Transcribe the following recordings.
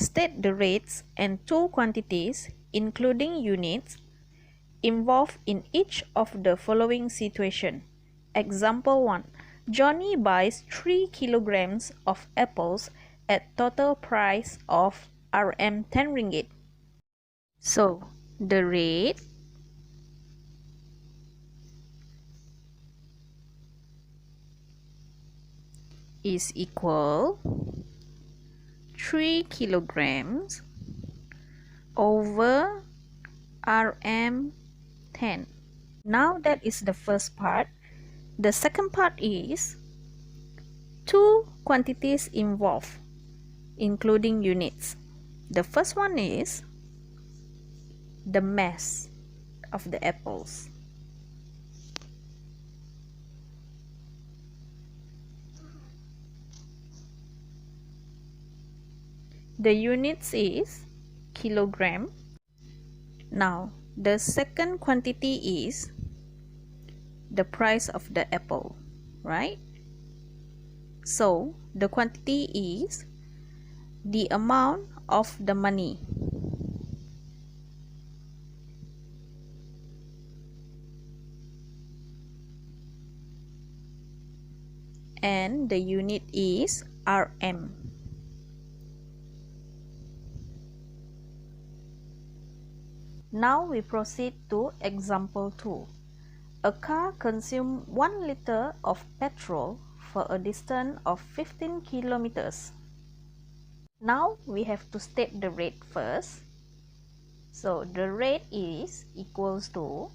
State the rates and two quantities, including units, involved in each of the following situation. Example 1. Johnny buys 3 kilograms of apples at total price of Rm 10 ringgit. So, the rate is equal 3 kilograms over Rm 10. Now that is the first part. The second part is two quantities involved, including units. The first one is the mass of the apples. The units is kilogram. Now, the second quantity is the price of the apple, right? So, the quantity is the amount of the money. And the unit is Rm. Now we proceed to example 2. A car consumes 1 liter of petrol for a distance of 15 kilometers. Now we have to state the rate first. So the rate is equals to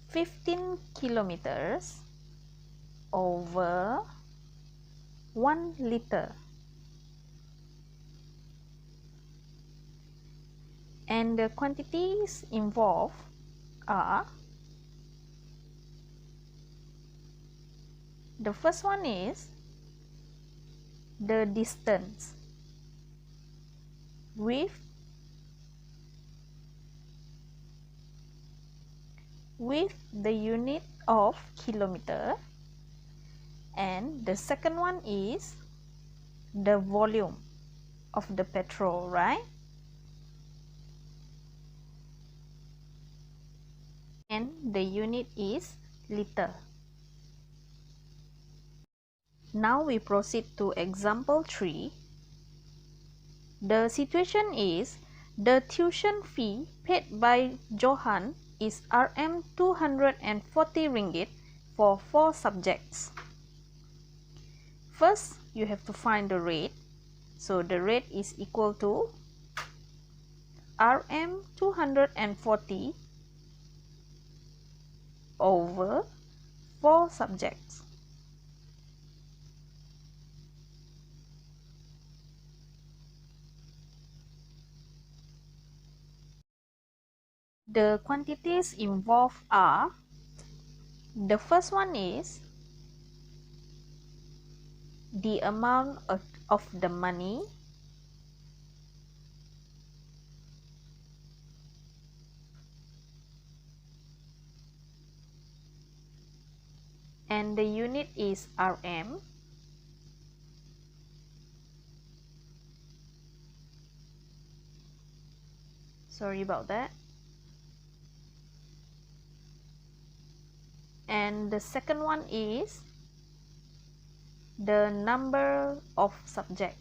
15 kilometers over 1 liter. And the quantities involved are, the first one is the distance with the unit of kilometer, and the second one is the volume of the petrol, right? And the unit is liter. Now we proceed to example 3. The situation is the tuition fee paid by Johan is Rm 240 ringgit for 4 subjects. First, you have to find the rate. So the rate is equal to Rm 240 over 4 subjects. The quantities involved are, the first one is the amount of the money, and the unit is Rm. Sorry about that. And the second one is the number of subjects.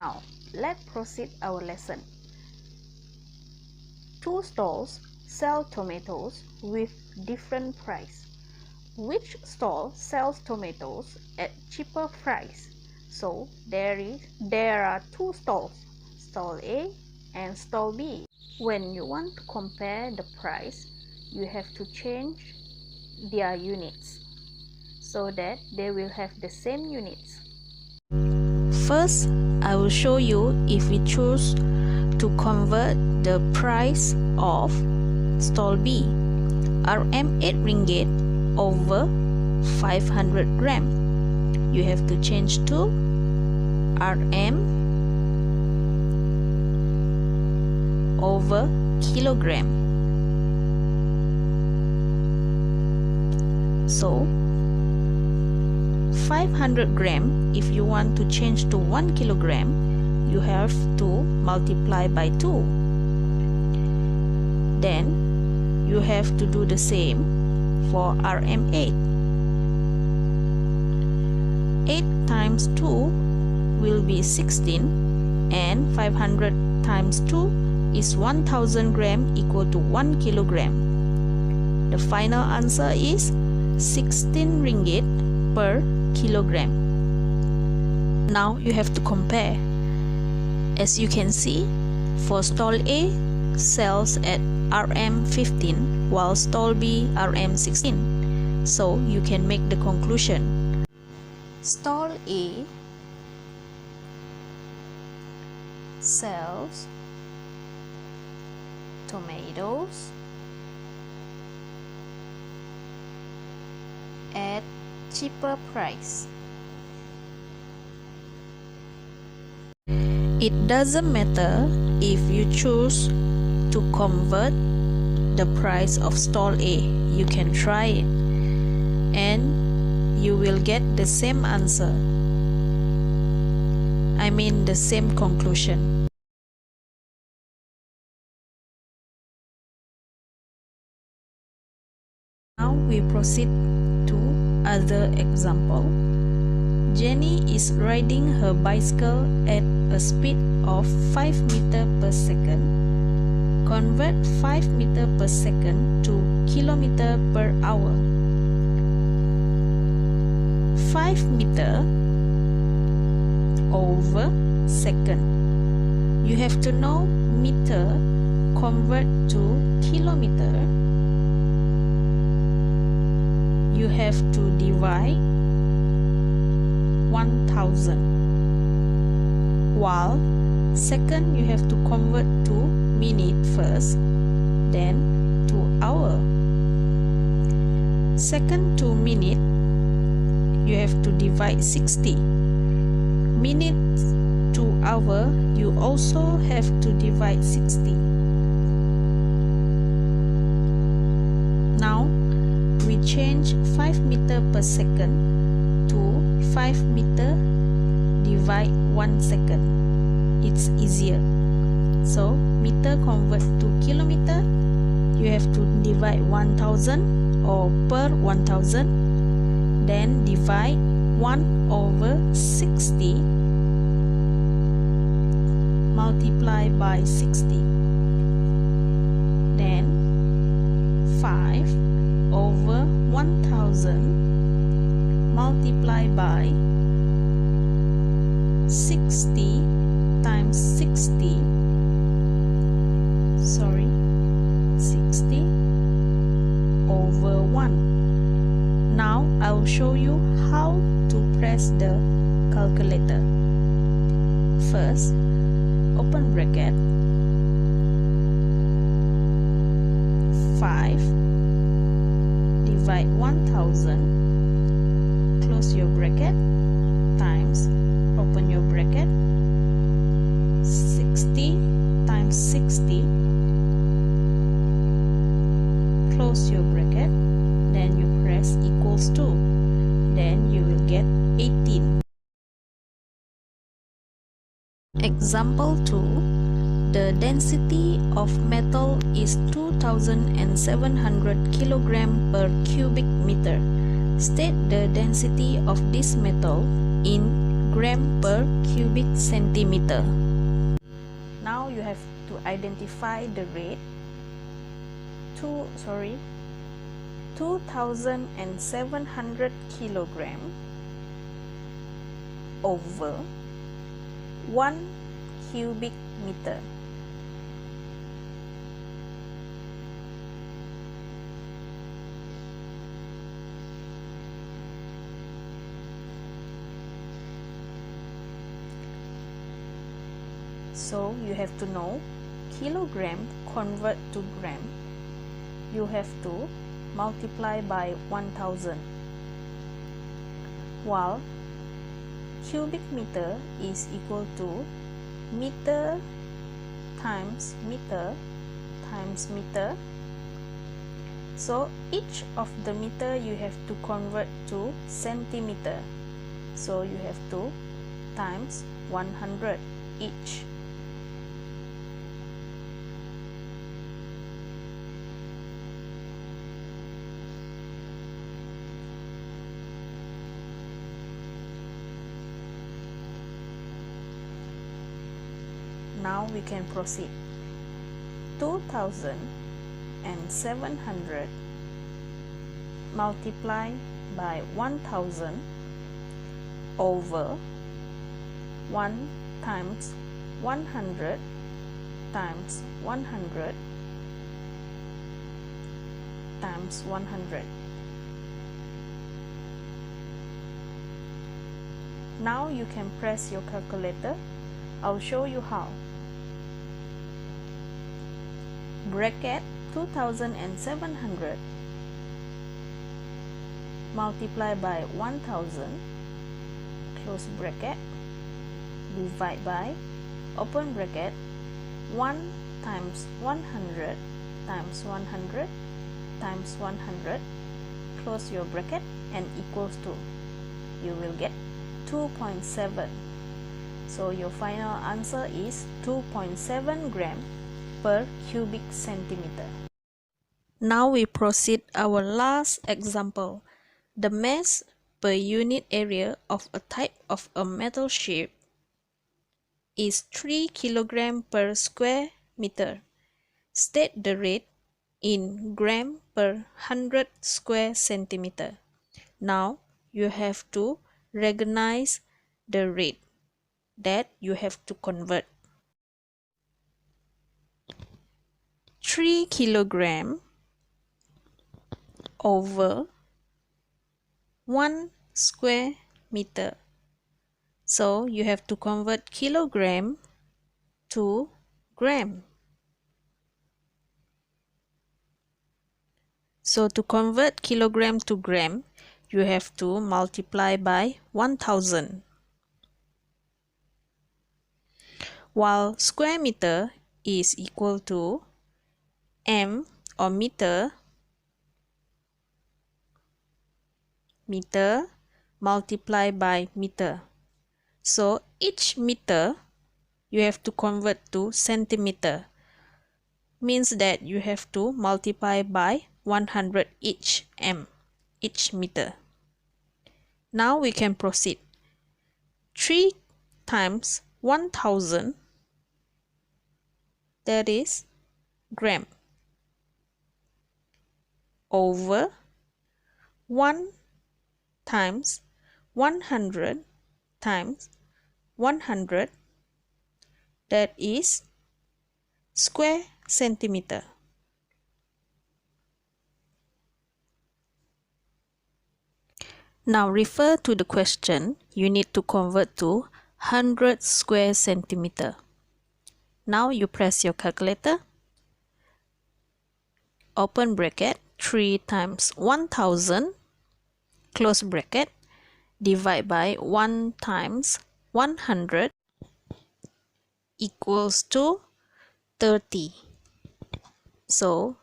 Now, let's proceed our lesson. 2 stalls sell tomatoes with different price. Which stall sells tomatoes at cheaper price? So there are 2 stalls, stall A and stall B. When you want to compare the price, you have to change their units so that they will have the same units. First, I will show you if we choose to convert the price of stall B, Rm 8 ringgit over 500 gram. You have to change to rm over kilogram. So 500 gram, if you want to change to 1 kilogram, you have to multiply by 2. Then you have to do the same for RM8. 8 times 2 will be 16, and 500 times 2 is 1000 gram equal to 1 kilogram. The final answer is 16 ringgit per kilogram. Now you have to compare. As you can see, for stall A sells at RM15 while stall B RM16. So you can make the conclusion. Stall A sells tomatoes at cheaper price. It doesn't matter if you choose to convert the price of stall A. You can try it and you will get the same answer. I mean the same conclusion. Now we proceed to other example. Jenny is riding her bicycle at a speed of 5 meter per second. Convert 5 meter per second to kilometer per hour. 5 meter over second. You have to know meter convert to kilometer. You have to divide 1000, while second you have to convert to minute first, then to hour. Second to minute, you have to divide 60. Minute to hour, you also have to divide 60. Now we change 5 meter per second to 5 meter divide 1 second. It's easier. So meter convert to kilometer, you have to divide 1000 or per 1000, then divide 1 over 60, multiply by 60, then 5 over 1000 multiply by 60 times 60 over 1. Now I will show you how to press the calculator. First, open bracket, 5 divide 1000, close your bracket, times, open your bracket, 60 times 60, close your bracket, then you press equals to, then you will get 18. Example 2. The density of metal is 2700 kg per cubic meter. State the density of this metal in gram per cubic centimeter. Now you have to identify the rate. 2700 kilogram over 1 cubic meter. So you have to know kilogram convert to gram. You have to multiply by 1000. while cubic meter is equal to meter times meter times meter. So each of the meter you have to convert to centimeter. So you have to times 100 each. Now we can proceed. 2,700 multiply by 1,000 over 1 times 100 times 100 times 100. Now you can press your calculator. I'll show you how. Bracket 2,700 multiply by 1,000, close bracket, divide by, open bracket, 1 times 100 times 100 times 100, close your bracket, and equals to, you will get 2.7. So your final answer is 2.7 gram per cubic centimeter. Now we proceed our last example. The mass per unit area of a type of a metal sheet is 3 kg per square meter. State the rate in gram per 100 square centimeter. Now you have to recognize the rate that you have to convert. 3 kg over 1 square meter. So you have to convert kilogram to gram. So to convert kilogram to gram, you have to multiply by 1,000. While square meter is equal to m or meter multiplied by meter. So each meter you have to convert to centimeter. Means that you have to multiply by 100 each m, each meter. Now we can proceed. 3 times 1,000, that is gram, over 1 times 100 times 100, that is square centimeter. Now refer to the question. You need to convert to 100 square centimeter. Now you press your calculator. Open bracket, 3 times 1,000, close bracket, divide by 1 times 100 equals to 30. So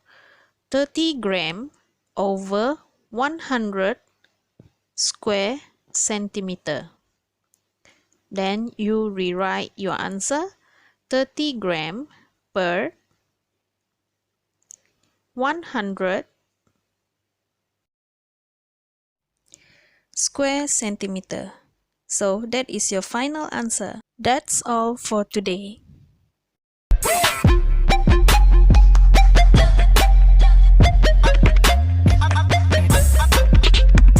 30 gram over 100 square centimeter. Then you rewrite your answer, 30 gram per 100 square centimeter. So that is your final answer. That's all for today.